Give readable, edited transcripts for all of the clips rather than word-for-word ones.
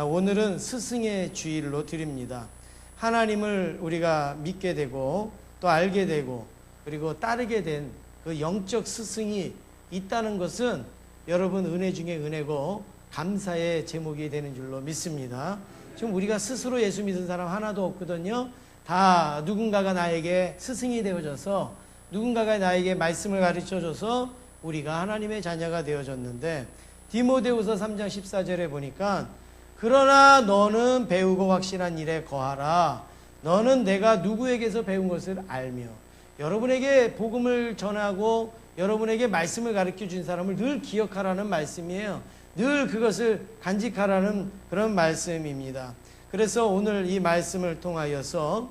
오늘은 스승의 주일로 드립니다. 하나님을 우리가 믿게 되고 또 알게 되고 그리고 따르게 된 그 영적 스승이 있다는 것은 여러분 은혜 중에 은혜고 감사의 제목이 되는 줄로 믿습니다. 지금 우리가 스스로 예수 믿은 사람 하나도 없거든요. 다 누군가가 나에게 스승이 되어져서 누군가가 나에게 말씀을 가르쳐줘서 우리가 하나님의 자녀가 되어졌는데, 디모데후서 3장 14절에 보니까 그러나 너는 배우고 확신한 일에 거하라. 너는 내가 누구에게서 배운 것을 알며. 여러분에게 복음을 전하고 여러분에게 말씀을 가르쳐 준 사람을 늘 기억하라는 말씀이에요. 늘 그것을 간직하라는 그런 말씀입니다. 그래서 오늘 이 말씀을 통하여서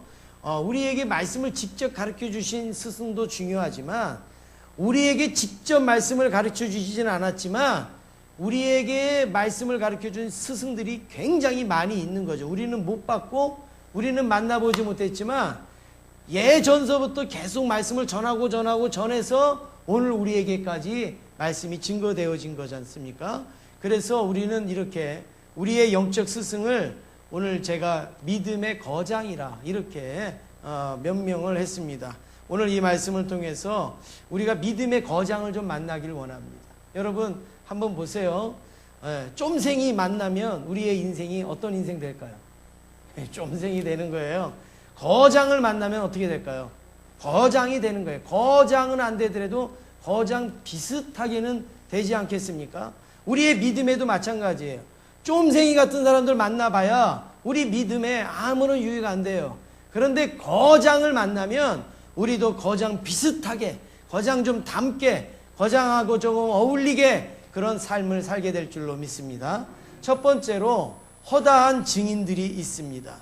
우리에게 말씀을 직접 가르쳐 주신 스승도 중요하지만, 우리에게 직접 말씀을 가르쳐 주시진 않았지만 우리에게 말씀을 가르쳐 준 스승들이 굉장히 많이 있는 거죠. 우리는 못 봤고 우리는 만나보지 못했지만 예전서부터 계속 말씀을 전해서 오늘 우리에게까지 말씀이 증거되어진 거지 않습니까? 그래서 우리는 이렇게 우리의 영적 스승을 오늘 제가 믿음의 거장이라 이렇게 명명을 했습니다. 오늘 이 말씀을 통해서 우리가 믿음의 거장을 좀 만나길 원합니다. 여러분 한번 보세요. 쫌생이 만나면 우리의 인생이 어떤 인생 될까요? 쫌생이 되는 거예요. 거장을 만나면 어떻게 될까요? 거장이 되는 거예요. 거장은 안 되더라도 거장 비슷하게는 되지 않겠습니까? 우리의 믿음에도 마찬가지예요. 쫌생이 같은 사람들 만나봐야 우리 믿음에 아무런 유익 안 돼요. 그런데 거장을 만나면 우리도 거장 비슷하게, 거장 좀 닮게, 거장하고 조금 어울리게 그런 삶을 살게 될 줄로 믿습니다. 첫 번째로 허다한 증인들이 있습니다.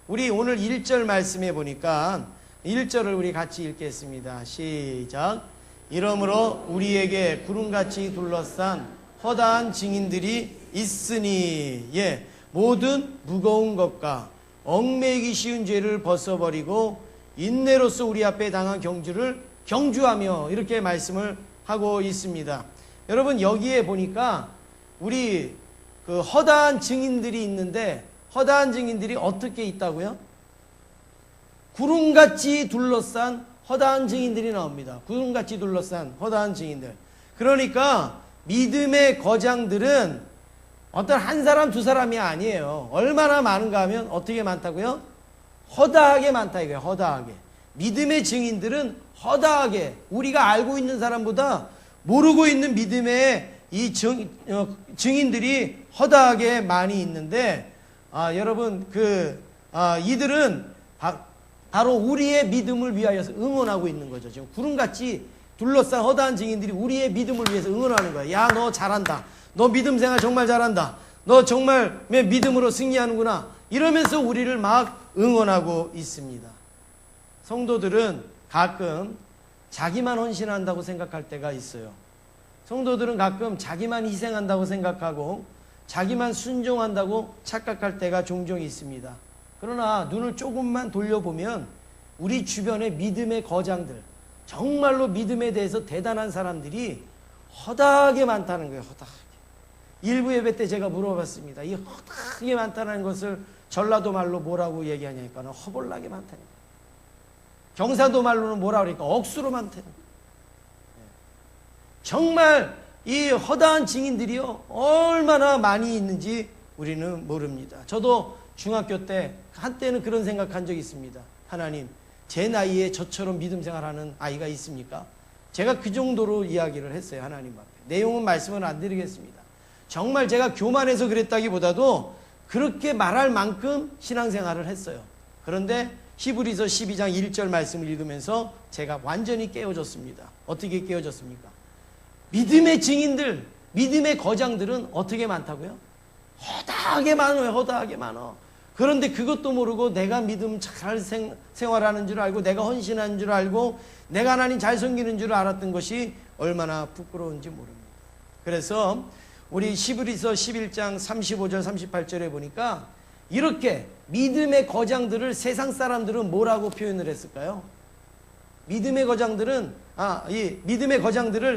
우리 오늘 1절 말씀에 보니까 1절을 우리 같이 읽겠습니다. 시작. 이러므로 우리에게 구름같이 둘러싼 허다한 증인들이 있으니, 모든 무거운 것과 얽매이기 쉬운 죄를 벗어버리고 인내로서 우리 앞에 당한 경주를 경주하며, 이렇게 말씀을 하고 있습니다. 여러분 여기에 보니까 우리 그 허다한 증인들이 있는데, 허다한 증인들이 어떻게 있다고요? 구름같이 둘러싼 허다한 증인들이 나옵니다. 구름같이 둘러싼 허다한 증인들. 그러니까 믿음의 거장들은 어떤 한 사람 두 사람이 아니에요. 얼마나 많은가 하면 어떻게 많다고요? 허다하게 많다 이거예요. 허다하게. 믿음의 증인들은 허다하게, 우리가 알고 있는 사람보다 모르고 있는 믿음의 이 증인들이 허다하게 많이 있는데, 여러분 이들은 바로 우리의 믿음을 위하여서 응원하고 있는 거죠. 지금 구름같이 둘러싼 허다한 증인들이 우리의 믿음을 위해서 응원하는 거예요. 야, 너 잘한다. 너 믿음 생활 정말 잘한다. 너 정말 믿음으로 승리하는구나. 이러면서 우리를 막 응원하고 있습니다. 성도들은 가끔 자기만 헌신한다고 생각할 때가 있어요. 성도들은 가끔 자기만 희생한다고 생각하고 자기만 순종한다고 착각할 때가 종종 있습니다. 그러나 눈을 조금만 돌려보면 우리 주변의 믿음의 거장들, 정말로 믿음에 대해서 대단한 사람들이 허다하게 많다는 거예요. 허다하게. 일부 예배 때 제가 물어봤습니다. 이 허다하게 많다는 것을 전라도 말로 뭐라고 얘기하냐니까 허벌나게 많다는 거예요. 경상도 말로는 뭐라 그러니까 억수로 많다는 거예요. 정말 이 허다한 증인들이요 얼마나 많이 있는지 우리는 모릅니다. 저도 중학교 때 한때는 그런 생각한 적이 있습니다. 하나님, 제 나이에 저처럼 믿음 생활하는 아이가 있습니까? 제가 그 정도로 이야기를 했어요. 하나님 앞에. 내용은 말씀은 안 드리겠습니다. 정말 제가 교만해서 그랬다기보다도 그렇게 말할 만큼 신앙생활을 했어요. 그런데 히브리서 12장 1절 말씀을 읽으면서 제가 완전히 깨어졌습니다. 어떻게 깨어졌습니까? 믿음의 증인들, 믿음의 거장들은 어떻게 많다고요? 허다하게 많아요. 허다하게 많아. 그런데 그것도 모르고 내가 믿음 잘 생활하는 줄 알고 내가 헌신하는 줄 알고 내가 하나님 잘 섬기는 줄 알았던 것이 얼마나 부끄러운지 모릅니다. 그래서 우리 히브리서 11장 35절 38절에 보니까 이렇게 믿음의 거장들을 세상 사람들은 뭐라고 표현을 했을까요? 믿음의 거장들을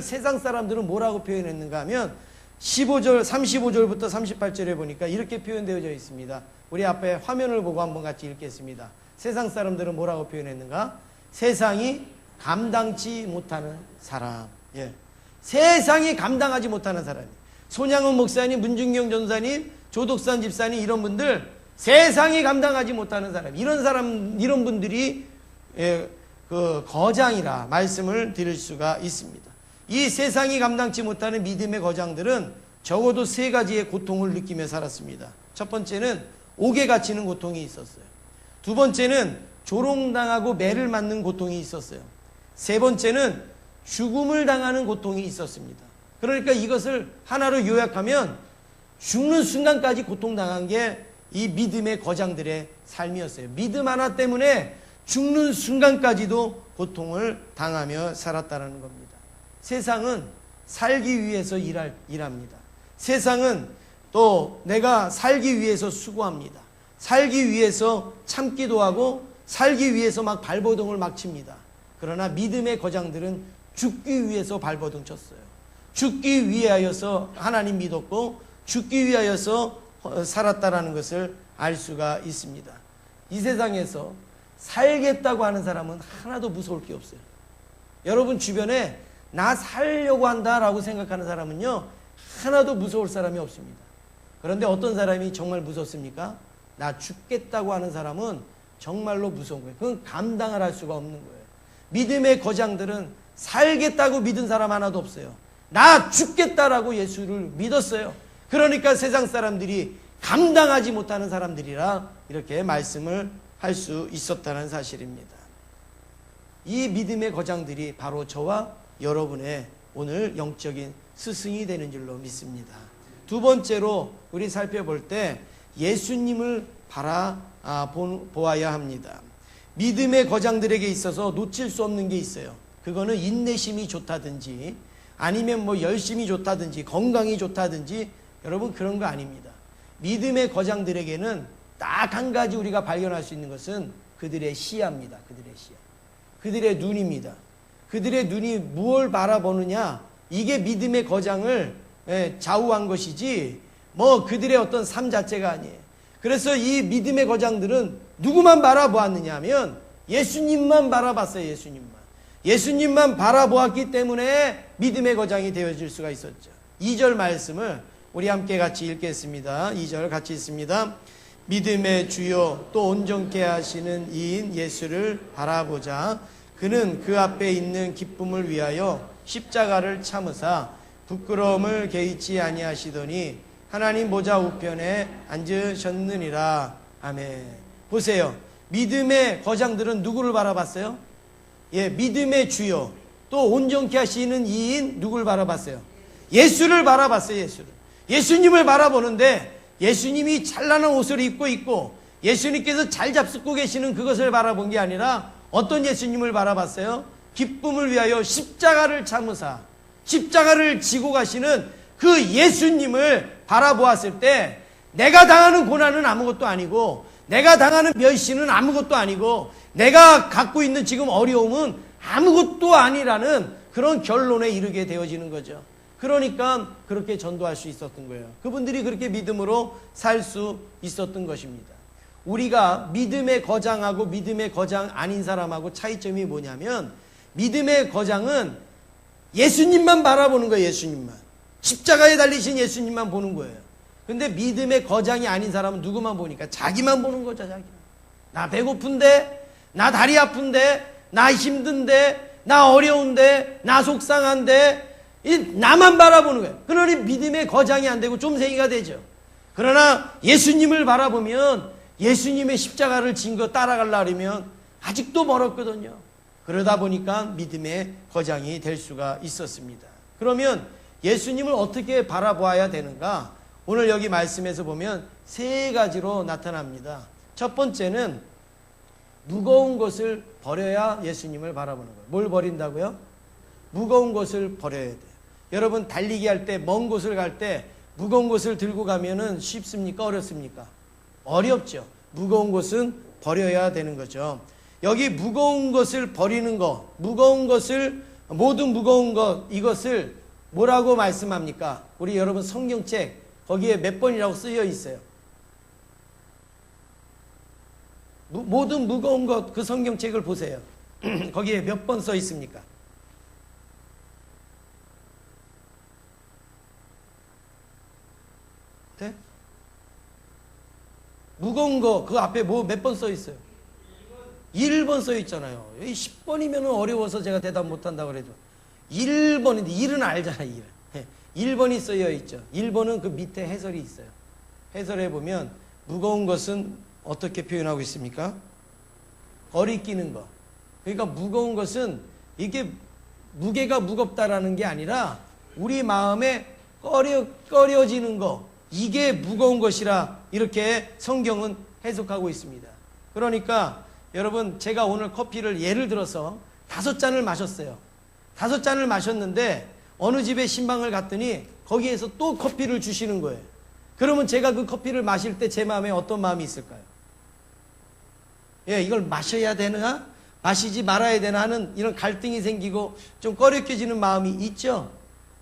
세상 사람들은 뭐라고 표현했는가 하면 15절, 35절부터 38절에 보니까 이렇게 표현되어져 있습니다. 우리 앞에 화면을 보고 한번 같이 읽겠습니다. 세상 사람들은 뭐라고 표현했는가? 세상이 감당치 못하는 사람. 예. 세상이 감당하지 못하는 사람이. 손양은 목사님, 문중경 전사님, 조덕산 집사님 이런 분들 세상이 감당하지 못하는 사람. 이런 분들이 그 거장이라 말씀을 드릴 수가 있습니다. 이 세상이 감당치 못하는 믿음의 거장들은 적어도 세 가지의 고통을 느끼며 살았습니다. 첫 번째는 옥에 갇히는 고통이 있었어요. 두 번째는 조롱당하고 매를 맞는 고통이 있었어요. 세 번째는 죽음을 당하는 고통이 있었습니다. 그러니까 이것을 하나로 요약하면 죽는 순간까지 고통당한 게 이 믿음의 거장들의 삶이었어요. 믿음 하나 때문에 죽는 순간까지도 고통을 당하며 살았다는 겁니다. 세상은 살기 위해서 일합니다. 세상은 또 내가 살기 위해서 수고합니다. 살기 위해서 참기도 하고 살기 위해서 막 발버둥을 막 칩니다. 그러나 믿음의 거장들은 죽기 위해서 발버둥 쳤어요. 죽기 위하여서 하나님 믿었고 죽기 위하여서 살았다라는 것을 알 수가 있습니다. 이 세상에서 살겠다고 하는 사람은 하나도 무서울 게 없어요. 여러분 주변에 나 살려고 한다라고 생각하는 사람은요 하나도 무서울 사람이 없습니다. 그런데 어떤 사람이 정말 무섭습니까? 나 죽겠다고 하는 사람은 정말로 무서운 거예요. 그건 감당을 할 수가 없는 거예요. 믿음의 거장들은 살겠다고 믿은 사람 하나도 없어요. 나 죽겠다라고 예수를 믿었어요. 그러니까 세상 사람들이 감당하지 못하는 사람들이라 이렇게 말씀을 할 수 있었다는 사실입니다. 이 믿음의 거장들이 바로 저와 여러분의 오늘 영적인 스승이 되는 줄로 믿습니다. 두 번째로 우리 살펴볼 때 예수님을 바라보아야 합니다. 믿음의 거장들에게 있어서 놓칠 수 없는 게 있어요. 그거는 인내심이 좋다든지 아니면 뭐 열심히 좋다든지 건강이 좋다든지 여러분 그런 거 아닙니다. 믿음의 거장들에게는 딱 한 가지 우리가 발견할 수 있는 것은 그들의 시야입니다. 그들의 시야. 그들의 눈입니다. 그들의 눈이 무엇을 바라보느냐 이게 믿음의 거장을 좌우한 것이지 뭐 그들의 어떤 삶 자체가 아니에요. 그래서 이 믿음의 거장들은 누구만 바라보았느냐 하면 예수님만 바라봤어요. 예수님만 바라보았기 때문에 믿음의 거장이 되어질 수가 있었죠. 2절 말씀을 우리 함께 같이 읽겠습니다. 2절 같이 읽습니다. 믿음의 주요 또 온전케 하시는 이인 예수를 바라보자. 그는 그 앞에 있는 기쁨을 위하여 십자가를 참으사 부끄러움을 개의치 아니하시더니 하나님 보좌 우편에 앉으셨느니라. 아멘. 보세요. 믿음의 거장들은 누구를 바라봤어요? 믿음의 주요 또 온전케 하시는 이인 누구를 바라봤어요? 예수를 바라봤어요. 예수님을 바라보는데 예수님이 찬란한 옷을 입고 있고 예수님께서 잘 잡수고 계시는 그것을 바라본 게 아니라 어떤 예수님을 바라봤어요? 기쁨을 위하여 십자가를 참으사 십자가를 지고 가시는 그 예수님을 바라보았을 때 내가 당하는 고난은 아무것도 아니고 내가 당하는 멸시는 아무것도 아니고 내가 갖고 있는 지금 어려움은 아무것도 아니라는 그런 결론에 이르게 되어지는 거죠. 그러니까 그렇게 전도할 수 있었던 거예요. 그분들이 그렇게 믿음으로 살 수 있었던 것입니다. 우리가 믿음의 거장하고 믿음의 거장 아닌 사람하고 차이점이 뭐냐면 믿음의 거장은 예수님만 바라보는 거예요. 예수님만. 십자가에 달리신 예수님만 보는 거예요. 근데 믿음의 거장이 아닌 사람은 누구만 보니까 자기만 보는 거죠. 자기만. 나 배고픈데, 나 다리 아픈데, 나 힘든데, 나 어려운데, 나 속상한데 나만 바라보는 거예요. 그러니 믿음의 거장이 안 되고 좀생이가 되죠. 그러나 예수님을 바라보면 예수님의 십자가를 진 거 따라가려면 아직도 멀었거든요. 그러다 보니까 믿음의 거장이 될 수가 있었습니다. 그러면 예수님을 어떻게 바라보아야 되는가? 오늘 여기 말씀에서 보면 세 가지로 나타납니다. 첫 번째는 무거운 것을 버려야 예수님을 바라보는 거예요. 뭘 버린다고요? 무거운 것을 버려야 돼요. 여러분 달리기 할 때 먼 곳을 갈 때 무거운 것을 들고 가면은 쉽습니까? 어렵습니까? 어렵죠. 무거운 것은 버려야 되는 거죠. 여기 무거운 것을 버리는 것, 무거운 것을 모든 무거운 것 이것을 뭐라고 말씀합니까? 우리 여러분 성경책 거기에 몇 번이라고 쓰여 있어요. 모든 무거운 것 그 성경책을 보세요. 거기에 몇 번 써 있습니까? 네? 무거운 거 그 앞에 뭐 몇 번 써 있어요? 1번 써 있잖아요. 10번이면 어려워서 제가 대답 못한다고 그래도 1번인데 1은 알잖아요. 1은. 1번이 쓰여 있죠. 1번은 그 밑에 해설이 있어요. 해설에 보면 무거운 것은 어떻게 표현하고 있습니까? 거리끼는 거. 그러니까 무거운 것은 이게 무게가 무겁다라는 게 아니라 우리 마음에 꺼려지는 거, 이게 무거운 것이라 이렇게 성경은 해석하고 있습니다. 그러니까 여러분, 제가 오늘 커피를 예를 들어서 5잔을 마셨어요. 5잔을 마셨는데 어느 집에 신방을 갔더니 거기에서 또 커피를 주시는 거예요. 그러면 제가 그 커피를 마실 때 제 마음에 어떤 마음이 있을까요? 예, 이걸 마셔야 되나? 마시지 말아야 되나 하는 이런 갈등이 생기고 좀 꺼려껴지는 마음이 있죠?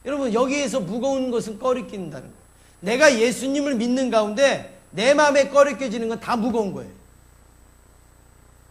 여러분, 여기에서 무거운 것은 꺼려낀다는 거예요. 내가 예수님을 믿는 가운데 내 마음에 꺼려껴지는 건 다 무거운 거예요.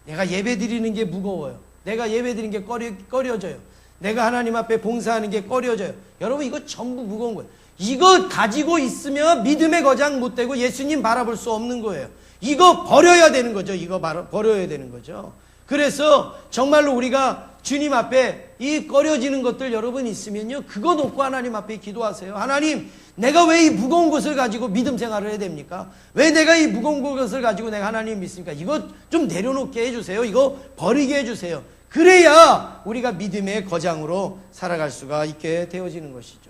내가 예배 드리는 게 무거워요. 내가 예배 드리는 게 꺼려져요. 내가 하나님 앞에 봉사하는 게 꺼려져요. 여러분, 이거 전부 무거운 거예요. 이거 가지고 있으면 믿음의 거장 못 되고 예수님 바라볼 수 없는 거예요. 이거 버려야 되는 거죠. 이거 버려야 되는 거죠. 그래서 정말로 우리가 주님 앞에 이 꺼려지는 것들 여러분 있으면요, 그거 놓고 하나님 앞에 기도하세요. 하나님, 내가 왜 이 무거운 것을 가지고 믿음 생활을 해야 됩니까? 왜 내가 이 무거운 것을 가지고 내가 하나님 믿습니까? 이거 좀 내려놓게 해주세요. 이거 버리게 해주세요. 그래야 우리가 믿음의 거장으로 살아갈 수가 있게 되어지는 것이죠.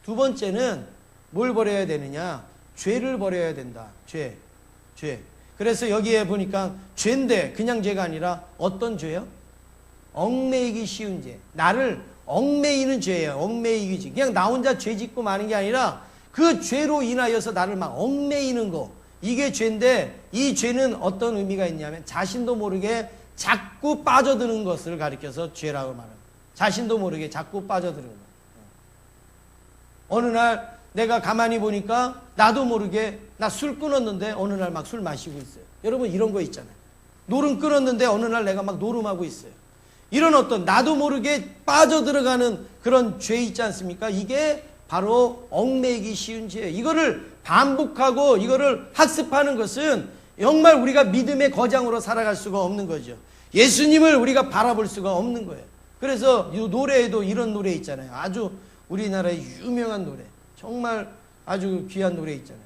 두 번째는 뭘 버려야 되느냐? 죄를 버려야 된다. 죄. 그래서 여기에 보니까 죄인데 그냥 죄가 아니라 어떤 죄요? 얽매이기 쉬운 죄. 나를 얽매이는 죄예요. 얽매이기 죄. 그냥 나 혼자 죄 짓고 마는 게 아니라 그 죄로 인하여서 나를 막 얽매이는 거. 이게 죄인데 이 죄는 어떤 의미가 있냐면 자신도 모르게 자꾸 빠져드는 것을 가리켜서 죄라고 말합니다. 자신도 모르게 자꾸 빠져드는 거. 어느 날 내가 가만히 보니까 나도 모르게 나 술 끊었는데 어느 날 막 술 마시고 있어요. 여러분, 이런 거 있잖아요. 노름 끊었는데 어느 날 내가 막 노름하고 있어요. 이런 어떤 나도 모르게 빠져들어가는 그런 죄 있지 않습니까? 이게 바로 얽매이기 쉬운 죄예요. 이거를 반복하고 이거를 학습하는 것은 정말 우리가 믿음의 거장으로 살아갈 수가 없는 거죠. 예수님을 우리가 바라볼 수가 없는 거예요. 그래서 이 노래에도 이런 노래 있잖아요. 아주 우리나라의 유명한 노래, 정말 아주 귀한 노래 있잖아요.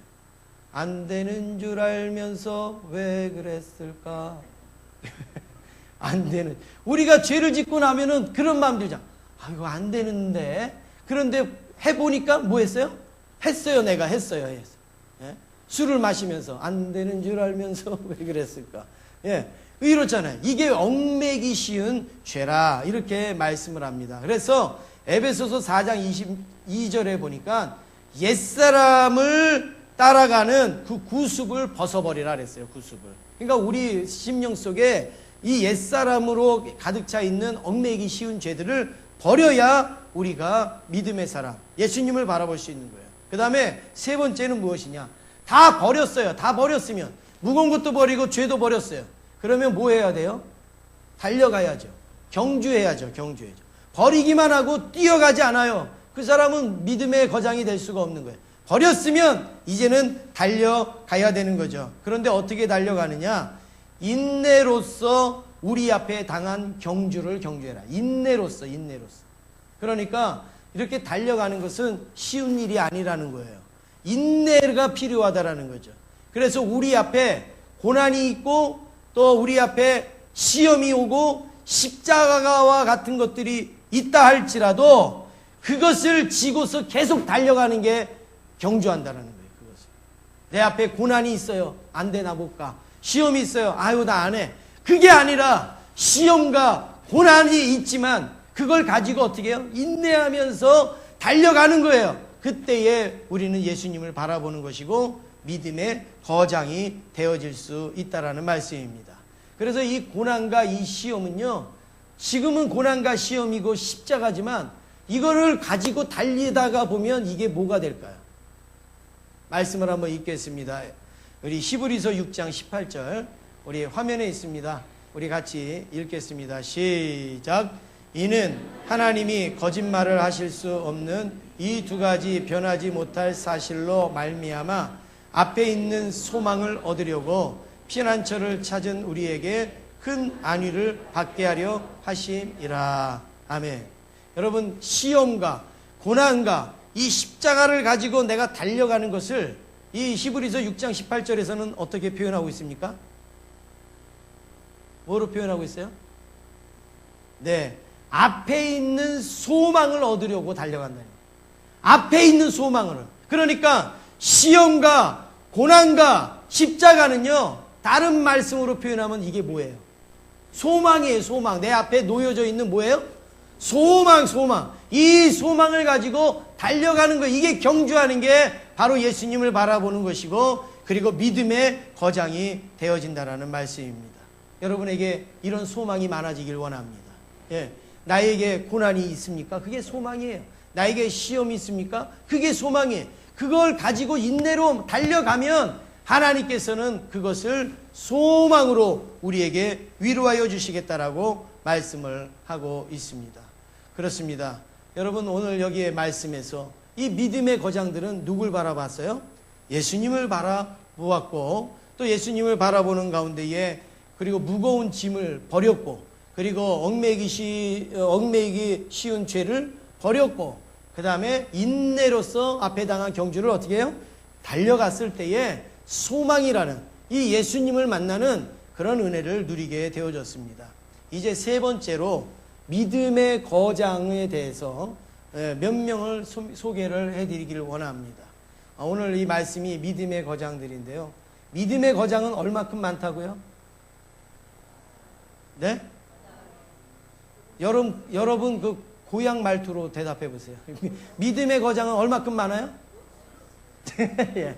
안 되는 줄 알면서 왜 그랬을까? 안 되는. 우리가 죄를 짓고 나면은 그런 마음 들잖아. 아, 이거 안 되는데. 그런데 해보니까 뭐 했어요? 했어요. 내가 했어요. 예? 술을 마시면서 안 되는 줄 알면서 왜 그랬을까? 예. 이렇잖아요. 이게 얽매기 쉬운 죄라 이렇게 말씀을 합니다. 그래서 에베소서 4장 22절에 보니까 옛사람을 따라가는 그 구습을 벗어버리라 그랬어요. 구습을. 그러니까 우리 심령 속에 이 옛사람으로 가득 차 있는 얽매이기 쉬운 죄들을 버려야 우리가 믿음의 사람, 예수님을 바라볼 수 있는 거예요. 그 다음에 세 번째는 무엇이냐? 다 버렸어요. 다 버렸으면 무거운 것도 버리고 죄도 버렸어요. 그러면 뭐 해야 돼요? 달려가야죠. 경주해야죠. 경주해야죠. 버리기만 하고 뛰어가지 않아요. 그 사람은 믿음의 거장이 될 수가 없는 거예요. 버렸으면 이제는 달려가야 되는 거죠. 그런데 어떻게 달려가느냐? 인내로서 우리 앞에 당한 경주를 경주해라. 인내로서. 그러니까 이렇게 달려가는 것은 쉬운 일이 아니라는 거예요. 인내가 필요하다라는 거죠. 그래서 우리 앞에 고난이 있고 또 우리 앞에 시험이 오고 십자가와 같은 것들이 있다 할지라도 그것을 지고서 계속 달려가는 게 경주한다는 거예요. 그것을. 내 앞에 고난이 있어요. 안 되나 못 가. 시험이 있어요. 아유, 나 안 해. 그게 아니라 시험과 고난이 있지만 그걸 가지고 어떻게 해요? 인내하면서 달려가는 거예요. 그때에 우리는 예수님을 바라보는 것이고 믿음의 거장이 되어질 수 있다라는 말씀입니다. 그래서 이 고난과 이 시험은요, 지금은 고난과 시험이고 십자가지만 이거를 가지고 달리다가 보면 이게 뭐가 될까요? 말씀을 한번 읽겠습니다. 우리 히브리서 6장 18절 우리 화면에 있습니다. 우리 같이 읽겠습니다. 시작. 이는 하나님이 거짓말을 하실 수 없는 이 두 가지 변하지 못할 사실로 말미암아 앞에 있는 소망을 얻으려고 피난처를 찾은 우리에게 큰 안위를 받게 하려 하심이라. 아멘. 여러분, 시험과 고난과 이 십자가를 가지고 내가 달려가는 것을 이 히브리서 6장 18절에서는 어떻게 표현하고 있습니까? 뭐로 표현하고 있어요? 네, 앞에 있는 소망을 얻으려고 달려간다. 앞에 있는 소망을. 그러니까 시험과 고난과 십자가는요, 다른 말씀으로 표현하면 이게 뭐예요? 소망이에요. 소망. 내 앞에 놓여져 있는 뭐예요? 소망. 이 소망을 가지고 달려가는 거, 이게 경주하는 게 바로 예수님을 바라보는 것이고, 그리고 믿음의 거장이 되어진다라는 말씀입니다. 여러분에게 이런 소망이 많아지길 원합니다. 예, 나에게 고난이 있습니까? 그게 소망이에요. 나에게 시험이 있습니까? 그게 소망이에요. 그걸 가지고 인내로 달려가면 하나님께서는 그것을 소망으로 우리에게 위로하여 주시겠다라고 말씀을 하고 있습니다. 그렇습니다. 여러분, 오늘 여기에 말씀에서 이 믿음의 거장들은 누굴 바라봤어요? 예수님을 바라보았고, 또 예수님을 바라보는 가운데에 그리고 무거운 짐을 버렸고, 그리고 얽매이기 쉬운 죄를 버렸고, 그 다음에 인내로서 앞에 당한 경주를 어떻게 해요? 달려갔을 때에 소망이라는 이 예수님을 만나는 그런 은혜를 누리게 되어졌습니다. 이제 세 번째로 믿음의 거장에 대해서 몇 명을 소개를 해드리기를 원합니다. 오늘 이 말씀이 믿음의 거장들인데요. 믿음의 거장은 얼마큼 많다고요? 네? 여러분 그 고향 말투로 대답해 보세요. 믿음의 거장은 얼마큼 많아요? 예.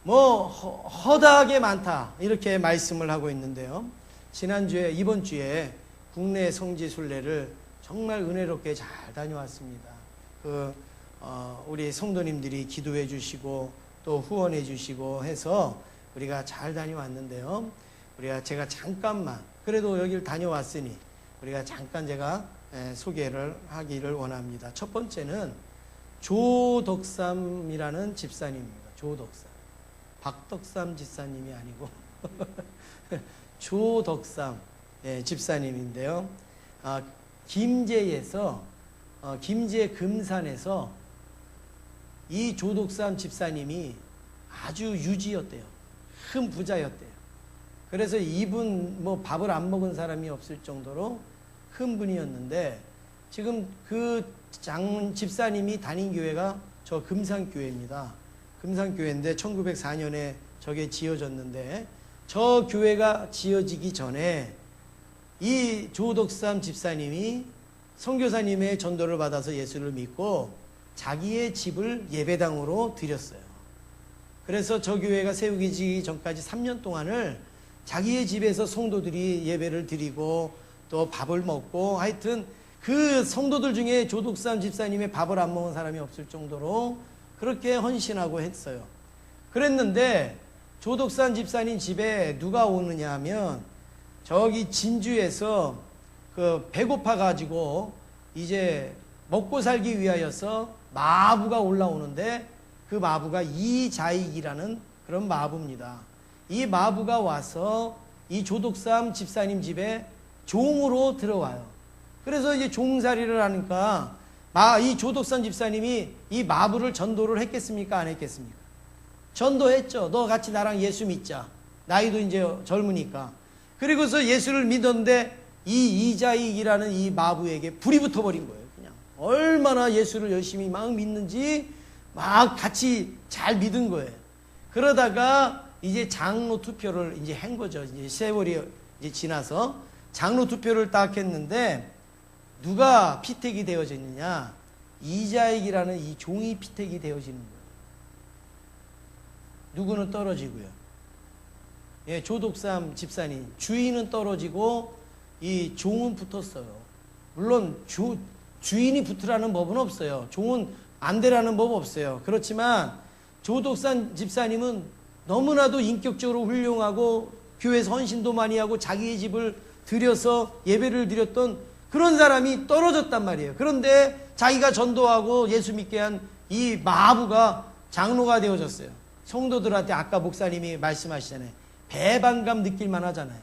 뭐 허다하게 많다 이렇게 말씀을 하고 있는데요. 지난주에 이번 주에 국내 성지 순례를 정말 은혜롭게 잘 다녀왔습니다. 우리 성도님들이 기도해 주시고 또 후원해 주시고 해서 우리가 잘 다녀왔는데요. 제가 잠깐만 그래도 여기를 다녀왔으니 우리가 잠깐 제가 소개를 하기를 원합니다. 첫 번째는 조덕삼이라는 집사님입니다. 조덕삼. 박덕삼 집사님이 아니고 조덕삼 집사님인데요. 김제에서 김제 금산에서 이 조덕삼 집사님이 아주 유지였대요. 큰 부자였대요. 그래서 이분 뭐 밥을 안 먹은 사람이 없을 정도로 큰 분이었는데, 지금 그 집사님이 다닌 교회가 저 금산교회입니다. 금산교회인데 1904년에 저게 지어졌는데, 저 교회가 지어지기 전에 이 조덕삼 집사님이 선교사님의 전도를 받아서 예수를 믿고 자기의 집을 예배당으로 드렸어요. 그래서 저 교회가 세우기 전까지 3년 동안을 자기의 집에서 성도들이 예배를 드리고 또 밥을 먹고, 하여튼 그 성도들 중에 조덕삼 집사님의 밥을 안 먹은 사람이 없을 정도로 그렇게 헌신하고 했어요. 그랬는데 조덕삼 집사님 집에 누가 오느냐 하면 저기 진주에서 배고파 가지고 이제 먹고 살기 위하여서 마부가 올라오는데, 그 마부가 이자익이라는 그런 마부입니다. 이 마부가 와서 이 조덕삼 집사님 집에 종으로 들어와요. 그래서 이제 종살이를 하니까 이 조덕삼 집사님이 이 마부를 전도를 했겠습니까? 안 했겠습니까? 전도했죠. 너 같이 나랑 예수 믿자. 나이도 이제 젊으니까. 그리고서 예수를 믿었는데 이 이자익이라는 이 마부에게 불이 붙어버린 거예요. 그냥 얼마나 예수를 열심히 막 믿는지 막 같이 잘 믿은 거예요. 그러다가 이제 장로 투표를 이제 한 거죠. 이제 세월이 이제 지나서 장로 투표를 딱 했는데 누가 피택이 되어졌느냐? 이자익이라는 이 종이 피택이 되어지는 거예요. 누구는 떨어지고요. 예, 조덕삼 집사님 주인은 떨어지고 이 종은 붙었어요. 물론 주인이 붙으라는 법은 없어요. 종은 안 되라는 법 없어요. 그렇지만 조독산 집사님은 너무나도 인격적으로 훌륭하고 교회에서 헌신도 많이 하고 자기의 집을 들여서 예배를 드렸던 그런 사람이 떨어졌단 말이에요. 그런데 자기가 전도하고 예수 믿게 한 이 마부가 장로가 되어졌어요. 성도들한테 아까 목사님이 말씀하시잖아요. 배반감 느낄만 하잖아요.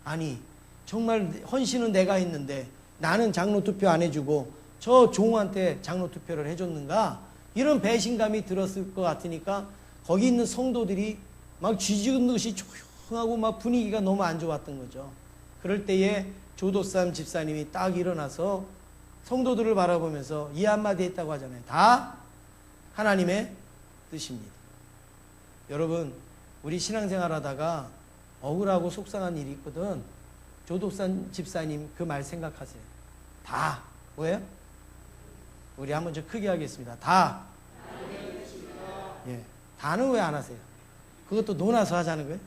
아니 정말 헌신은 내가 했는데 나는 장로 투표 안 해주고 저 종한테 장로 투표를 해줬는가? 이런 배신감이 들었을 것 같으니까 거기 있는 성도들이 막 쥐지은 듯이 조용하고 막 분위기가 너무 안 좋았던 거죠. 그럴 때에 조도삼 집사님이 딱 일어나서 성도들을 바라보면서 이 한마디 했다고 하잖아요. 다 하나님의 뜻입니다. 여러분 우리 신앙생활 하다가 억울하고 속상한 일이 있거든. 조독산 집사님 그 말 생각하세요. 다 뭐예요? 우리 한번 좀 크게 하겠습니다. 다. 예, 다는 왜 안 하세요? 그것도 논아서 하자는 거예요?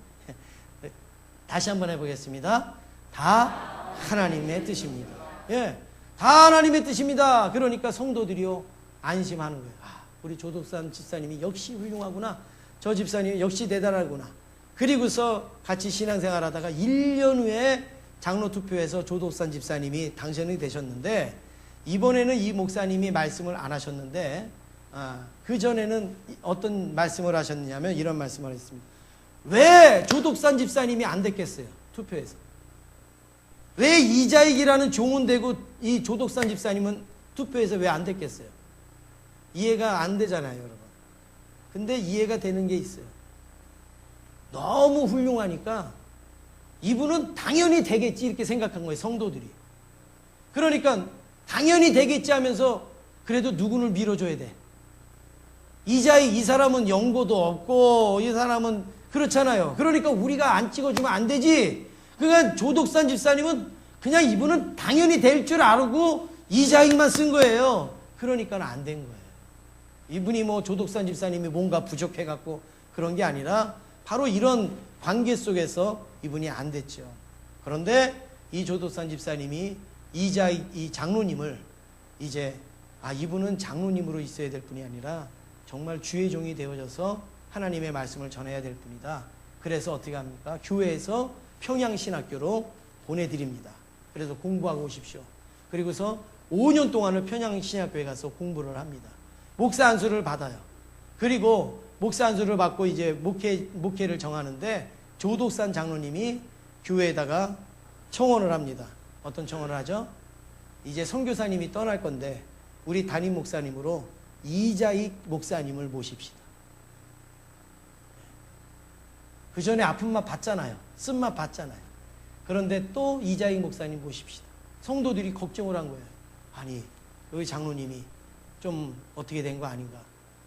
다시 한번 해보겠습니다. 다 하나님의 뜻입니다. 예, 다 하나님의 뜻입니다. 그러니까 성도들이요 안심하는 거예요. 아, 우리 조독산 집사님이 역시 훌륭하구나. 저 집사님이 역시 대단하구나. 그리고서 같이 신앙생활 하다가 1년 후에 장로 투표에서 조독산 집사님이 당선이 되셨는데 이번에는 이 목사님이 말씀을 안 하셨는데 그 전에는 어떤 말씀을 하셨느냐면 이런 말씀을 했습니다. 왜 조독산 집사님이 안 됐겠어요? 투표에서. 왜 이자익이라는 종은 되고 이 조독산 집사님은 투표에서 왜 안 됐겠어요? 이해가 안 되잖아요, 여러분. 근데 이해가 되는 게 있어요. 너무 훌륭하니까 이분은 당연히 되겠지 이렇게 생각한 거예요, 성도들이. 그러니까 당연히 되겠지 하면서 그래도 누구를 밀어줘야 돼. 이자익 이 사람은 연고도 없고 이 사람은 그렇잖아요. 그러니까 우리가 안 찍어주면 안 되지. 그러니까 조독산 집사님은 그냥 이분은 당연히 될 줄 알고 이자익만 쓴 거예요. 그러니까 안 된 거예요. 이분이 뭐 조독산 집사님이 뭔가 부족해갖고 그런 게 아니라 바로 이런 관계 속에서 이분이 안 됐죠. 그런데 이 조독산 집사님이 이자익 이 장로님을 이제 이분은 장로님으로 있어야 될 분이 아니라 정말 주의 종이 되어져서 하나님의 말씀을 전해야 될 분이다. 그래서 어떻게 합니까? 교회에서 평양신학교로 보내드립니다. 그래서 공부하고 오십시오. 그리고서 5년 동안을 평양신학교에 가서 공부를 합니다. 목사 안수를 받아요. 그리고 목사 안수를 받고 이제 목회를 정하는데 조독산 장로님이 교회에다가 청원을 합니다. 어떤 청원을 하죠? 이제 선교사님이 떠날 건데 우리 담임 목사님으로 이자익 목사님을 모십시다. 그 전에 아픈 맛 봤잖아요. 쓴맛 봤잖아요. 그런데 또 이자익 목사님 모십시다. 성도들이 걱정을 한 거예요. 아니 여기 장로님이 좀 어떻게 된 거 아닌가.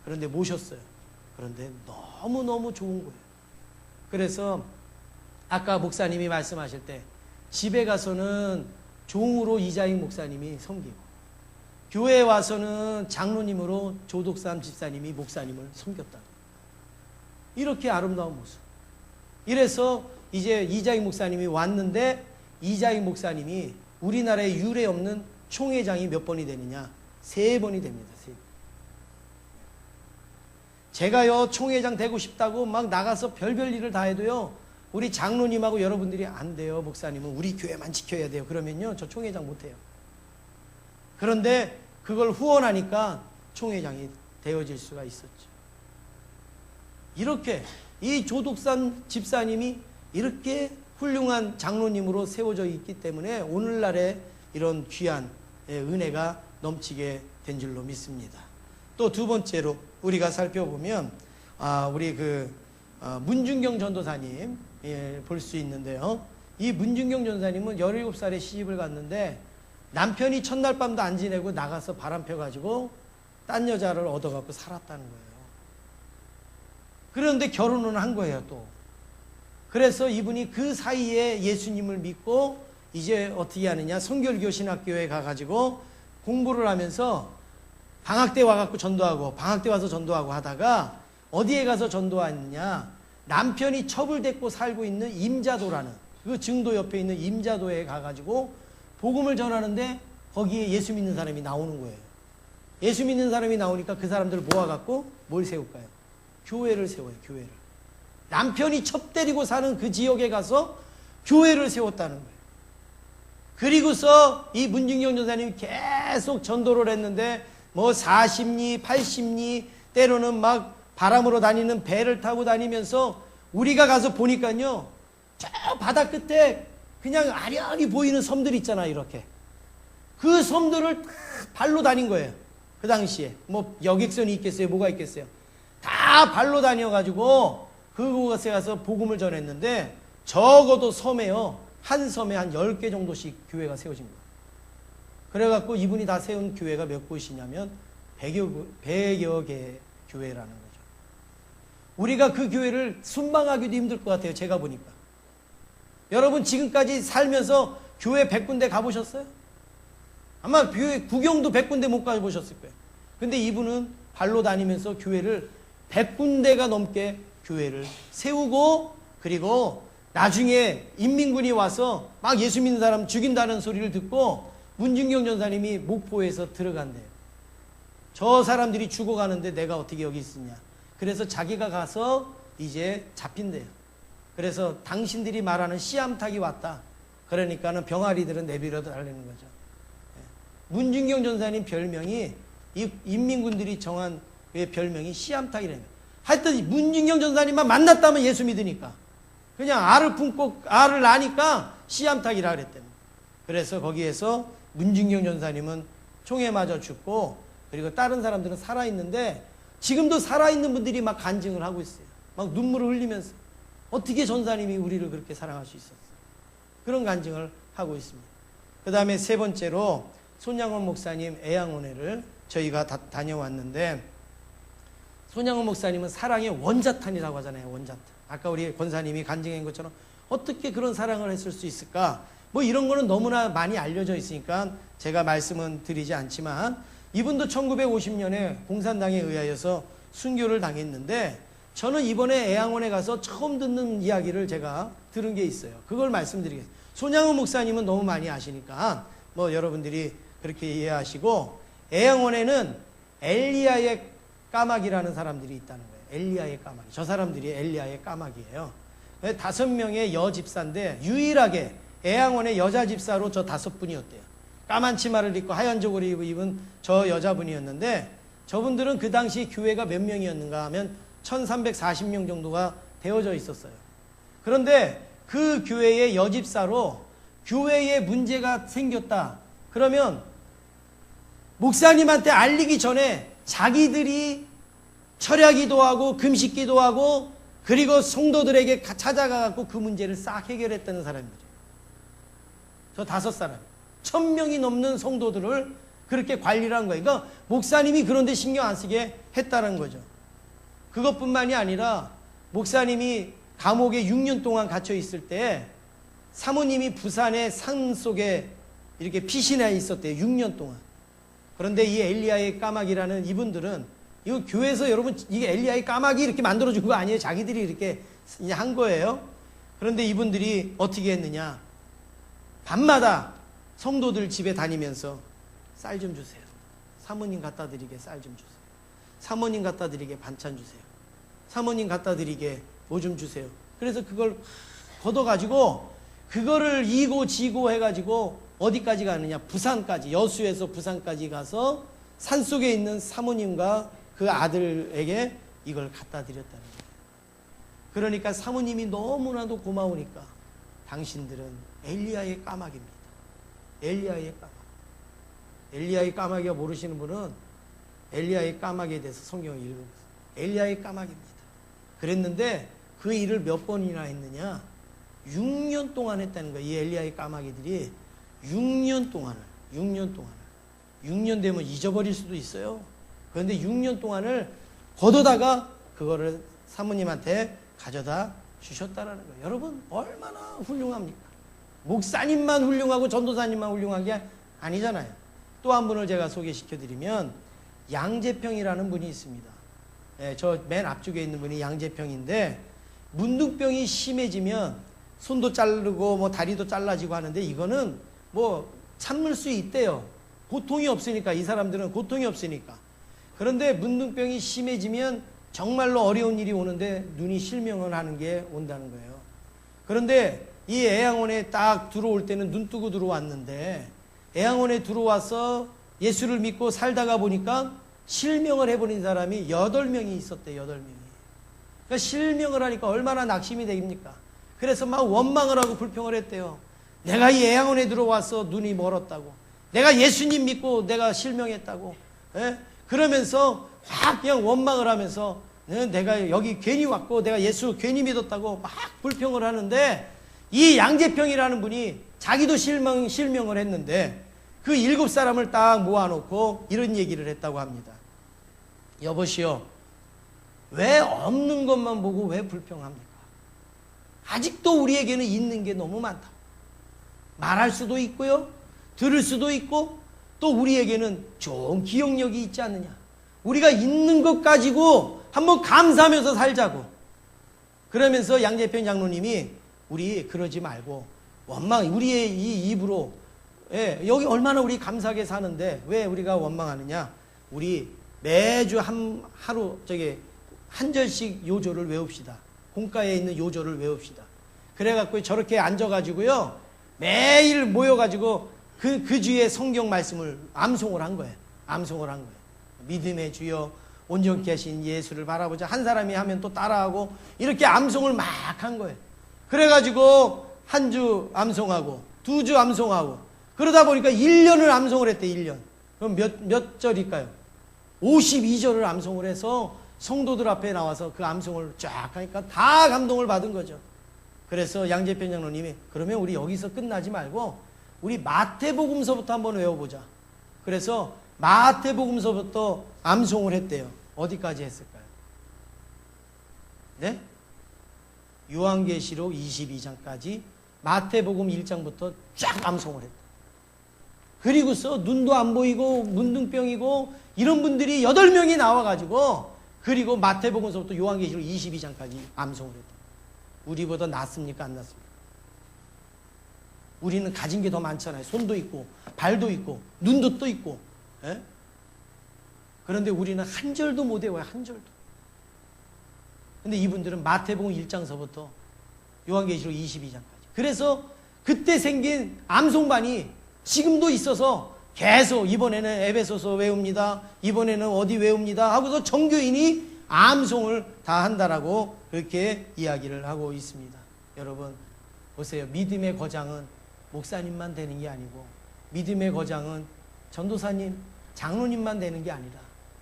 그런데 모셨어요. 그런데 너무너무 좋은 거예요. 그래서 아까 목사님이 말씀하실 때 집에 가서는 종으로 이자익 목사님이 섬기고 교회에 와서는 장로님으로 조독삼 집사님이 목사님을 섬겼다. 이렇게 아름다운 모습. 이래서 이제 이자익 목사님이 왔는데 이자익 목사님이 우리나라에 유례 없는 총회장이 몇 번이 되느냐? 3번이 됩니다. 3번. 제가요 총회장 되고 싶다고 막 나가서 별별 일을 다 해도요 우리 장로님하고 여러분들이 안 돼요. 목사님은 우리 교회만 지켜야 돼요. 그러면요 저 총회장 못해요. 그런데 그걸 후원하니까 총회장이 되어질 수가 있었죠. 이렇게 이 조독산 집사님이 이렇게 훌륭한 장로님으로 세워져 있기 때문에 오늘날의 이런 귀한 은혜가 넘치게 된 줄로 믿습니다. 또 두 번째로 우리가 살펴보면 우리 문준경 전도사님 볼 수 있는데요. 이 문준경 전도사님은 17살에 시집을 갔는데 남편이 첫날 밤도 안 지내고 나가서 바람 펴가지고 딴 여자를 얻어갖고 살았다는 거예요. 그런데 결혼은 한 거예요 또. 그래서 이분이 그 사이에 예수님을 믿고 이제 어떻게 하느냐, 성결교 신학교에 가가지고 공부를 하면서 방학 때 와갖고 전도하고 방학 때 와서 전도하고 하다가 어디에 가서 전도하느냐, 남편이 처불됐고 살고 있는 임자도라는 그 증도 옆에 있는 임자도에 가가지고 복음을 전하는데 거기에 예수 믿는 사람이 나오는 거예요. 예수 믿는 사람이 나오니까 그 사람들을 모아갖고 뭘 세울까요? 교회를 세워요. 교회를. 남편이 첩 때리고 사는 그 지역에 가서 교회를 세웠다는 거예요. 그리고서 이 문중경 전사님이 계속 전도를 했는데 뭐 40리, 80리, 때로는 막 바람으로 다니는 배를 타고 다니면서 우리가 가서 보니까요, 저 바다 끝에 그냥 아련히 보이는 섬들 있잖아요. 이렇게 그 섬들을 다 발로 다닌 거예요. 그 당시에 뭐 여객선이 있겠어요? 뭐가 있겠어요? 다 발로 다녀가지고 그곳에 가서 복음을 전했는데 적어도 섬에요, 한 섬에 한 10개 정도씩 교회가 세워진 거예요. 그래갖고 이분이 다 세운 교회가 몇 곳이냐면 100여 개 교회라는 거죠. 우리가 그 교회를 순방하기도 힘들 것 같아요. 제가 보니까. 여러분 지금까지 살면서 교회 100군데 가보셨어요? 아마 교회 구경도 100군데 못 가보셨을 거예요. 근데 이분은 발로 다니면서 교회를 100군데가 넘게 교회를 세우고, 그리고 나중에 인민군이 와서 막 예수 믿는 사람 죽인다는 소리를 듣고 문중경 전사님이 목포에서 들어간대요. 저 사람들이 죽어가는데 내가 어떻게 여기 있으냐. 그래서 자기가 가서 이제 잡힌대요. 그래서 당신들이 말하는 씨암탉이 왔다. 그러니까는 병아리들은 내버려 달라는 거죠. 문중경 전사님 별명이 이 인민군들이 정한 별명이 씨암탉이라는 거예요. 하여튼 문중경 전사님만 만났다면 예수 믿으니까 그냥 알을 품고 알을 낳으니까 씨암탉이라 그랬대요. 그래서 거기에서 문중경 전사님은 총에 맞아 죽고, 그리고 다른 사람들은 살아있는데 지금도 살아있는 분들이 막 간증을 하고 있어요. 막 눈물을 흘리면서 어떻게 전사님이 우리를 그렇게 사랑할 수 있었어. 그런 간증을 하고 있습니다. 그 다음에 세 번째로 손양원 목사님 애양원회를 저희가 다녀왔는데, 손양원 목사님은 사랑의 원자탄이라고 하잖아요. 원자탄. 아까 우리 권사님이 간증한 것처럼 어떻게 그런 사랑을 했을 수 있을까? 뭐 이런 거는 너무나 많이 알려져 있으니까 제가 말씀은 드리지 않지만, 이분도 1950년에 공산당에 의하여서 순교를 당했는데, 저는 이번에 애양원에 가서 처음 듣는 이야기를 제가 들은 게 있어요. 그걸 말씀드리겠습니다. 손양원 목사님은 너무 많이 아시니까 뭐 여러분들이 그렇게 이해하시고, 애양원에는 엘리야의 까마귀라는 사람들이 있다는 거예요. 엘리야의 까마귀. 저 사람들이 엘리야의 까마귀예요. 5명의 여집사인데 유일하게 애양원의 여자 집사로 저 5분이었대요. 까만 치마를 입고 하얀 저고리 입은 저 여자분이었는데, 저분들은 그 당시 교회가 몇 명이었는가 하면 1340명 정도가 되어져 있었어요. 그런데 그 교회의 여집사로 교회에 문제가 생겼다 그러면 목사님한테 알리기 전에 자기들이 철야기도 하고 금식기도 하고, 그리고 성도들에게 찾아가갖고 그 문제를 싹 해결했다는 사람들이에요. 저 5사람 1000명이 넘는 성도들을 그렇게 관리를 한 거예요. 그러니까 목사님이 그런데 신경 안 쓰게 했다는 거죠. 그것뿐만이 아니라 목사님이 감옥에 6년 동안 갇혀 있을 때 사모님이 부산의 산 속에 이렇게 피신해 있었대요. 6년 동안. 그런데 이 엘리야의 까마귀라는 이분들은, 이거 교회에서 여러분 이게 엘리야의 까마귀 이렇게 만들어준 거 아니에요. 자기들이 이렇게 한 거예요. 그런데 이분들이 어떻게 했느냐. 밤마다 성도들 집에 다니면서 쌀 좀 주세요. 사모님 갖다 드리게 쌀 좀 주세요. 사모님 갖다 드리게 반찬 주세요. 사모님 갖다 드리게 뭐 좀 주세요. 그래서 그걸 걷어가지고 그거를 이고 지고 해가지고 어디까지 가느냐. 부산까지, 여수에서 부산까지 가서 산속에 있는 사모님과 그 아들에게 이걸 갖다 드렸다는 거예요. 그러니까 사모님이 너무나도 고마우니까 당신들은 엘리야의 까마귀입니다. 엘리야의 까마귀. 엘리야의 까마귀가 모르시는 분은 엘리야의 까마귀에 대해서 성경을 읽어보세요. 엘리야의 까마귀입니다. 그랬는데 그 일을 몇 번이나 했느냐. 6년 동안 했다는 거예요. 이 엘리야의 까마귀들이 6년 동안을 6년 되면 잊어버릴 수도 있어요. 그런데 6년 동안을 걷어다가 그거를 사모님한테 가져다 주셨다라는 거예요. 여러분 얼마나 훌륭합니까? 목사님만 훌륭하고 전도사님만 훌륭한 게 아니잖아요. 또 한 분을 제가 소개시켜드리면 양재평이라는 분이 있습니다. 네, 저 맨 앞쪽에 있는 분이 양재평인데, 문둥병이 심해지면 손도 자르고 뭐 다리도 잘라지고 하는데 이거는 뭐 참을 수 있대요. 고통이 없으니까, 이 사람들은 고통이 없으니까. 그런데 문둥병이 심해지면 정말로 어려운 일이 오는데 눈이 실명을 하는 게 온다는 거예요. 그런데 이 애양원에 딱 들어올 때는 눈 뜨고 들어왔는데, 애양원에 들어와서 예수를 믿고 살다가 보니까 실명을 해버린 사람이 8명이 있었대. 8명이. 그러니까 실명을 하니까 얼마나 낙심이 됩니까? 그래서 막 원망을 하고 불평을 했대요. 내가 이 애양원에 들어와서 눈이 멀었다고, 내가 예수님 믿고 내가 실명했다고, 예? 그러면서 막 그냥 원망을 하면서 내가 여기 괜히 왔고 내가 예수 괜히 믿었다고 막 불평을 하는데, 이 양재평이라는 분이 자기도 실명을 했는데 그 7사람을 딱 모아놓고 이런 얘기를 했다고 합니다. 여보시오, 왜 없는 것만 보고 왜 불평합니까? 아직도 우리에게는 있는 게 너무 많다. 말할 수도 있고요, 들을 수도 있고, 또 우리에게는 좋은 기억력이 있지 않느냐. 우리가 있는 것 가지고 한번 감사하면서 살자고. 그러면서 양재평 장로님이 우리 그러지 말고 원망, 우리의 이 입으로, 예, 여기 얼마나 우리 감사하게 사는데 왜 우리가 원망하느냐. 우리 매주 하루 한 절씩 요절을 외웁시다. 공가에 있는 요절을 외웁시다. 그래갖고 저렇게 앉아가지고요, 매일 모여가지고 그 주의 성경 말씀을 암송을 한 거예요. 암송을 한 거예요. 믿음의 주여 온전케 하신 예수를 바라보자. 한 사람이 하면 또 따라하고 이렇게 암송을 막 한 거예요. 그래가지고 한 주 암송하고 2주 암송하고 그러다 보니까 1년을 암송을 했대. 1년. 그럼 몇 절일까요? 52절을 암송을 해서 성도들 앞에 나와서 그 암송을 쫙 하니까 다 감동을 받은 거죠. 그래서 양재평 장로님이 그러면 우리 여기서 끝나지 말고 우리 마태복음서부터 한번 외워보자. 그래서 마태복음서부터 암송을 했대요. 어디까지 했을까요? 네? 요한계시록 22장까지 마태복음 1장부터 쫙 암송을 했대요. 그리고서 눈도 안 보이고 문둥병이고 이런 분들이 8명이 나와가지고, 그리고 마태복음서부터 요한계시록 22장까지 암송을 했대요. 우리보다 낫습니까? 안 낫습니까? 우리는 가진 게 더 많잖아요. 손도 있고 발도 있고 눈도 또 있고, 예? 그런데 우리는 한 절도 못 외워요. 한 절도. 근데 이분들은 마태복음 1장서부터 요한계시록 22장까지. 그래서 그때 생긴 암송반이 지금도 있어서 계속 이번에는 에베소서 외웁니다, 이번에는 어디 외웁니다 하고서 정교인이 암송을 다 한다라고 그렇게 이야기를 하고 있습니다. 여러분 보세요. 믿음의 거장은 목사님만 되는 게 아니고, 믿음의 거장은 전도사님, 장로님만 되는 게 아니라,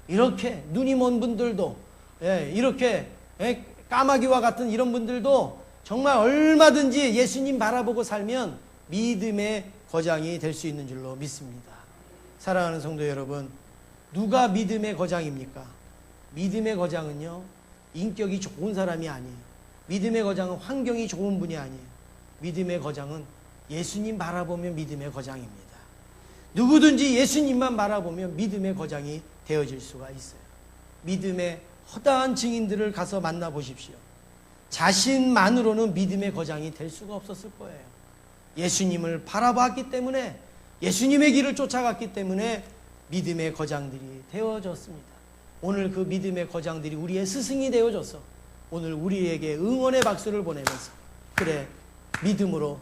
이렇게 눈이 먼 분들도, 예, 이렇게, 예, 까마귀와 같은 이런 분들도 정말 얼마든지 예수님 바라보고 살면 믿음의 거장이 될 수 있는 줄로 믿습니다. 사랑하는 성도 여러분, 누가 믿음의 거장입니까? 믿음의 거장은요, 인격이 좋은 사람이 아니에요. 믿음의 거장은 환경이 좋은 분이 아니에요. 믿음의 거장은 예수님 바라보면 믿음의 거장입니다. 누구든지 예수님만 바라보면 믿음의 거장이 되어질 수가 있어요. 믿음의 허다한 증인들을 가서 만나보십시오. 자신만으로는 믿음의 거장이 될 수가 없었을 거예요. 예수님을 바라봤기 때문에, 예수님의 길을 쫓아갔기 때문에 믿음의 거장들이 되어졌습니다. 오늘 그 믿음의 거장들이 우리의 스승이 되어졌어. 오늘 우리에게 응원의 박수를 보내면서, 그래, 믿음으로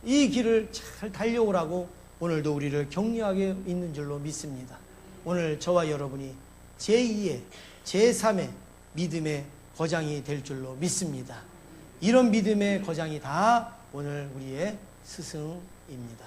이 길을 잘 달려오라고 오늘도 우리를 격려하게 있는 줄로 믿습니다. 오늘 저와 여러분이 제2의 제3의 믿음의 거장이 될 줄로 믿습니다. 이런 믿음의 거장이 다 오늘 우리의 스승입니다.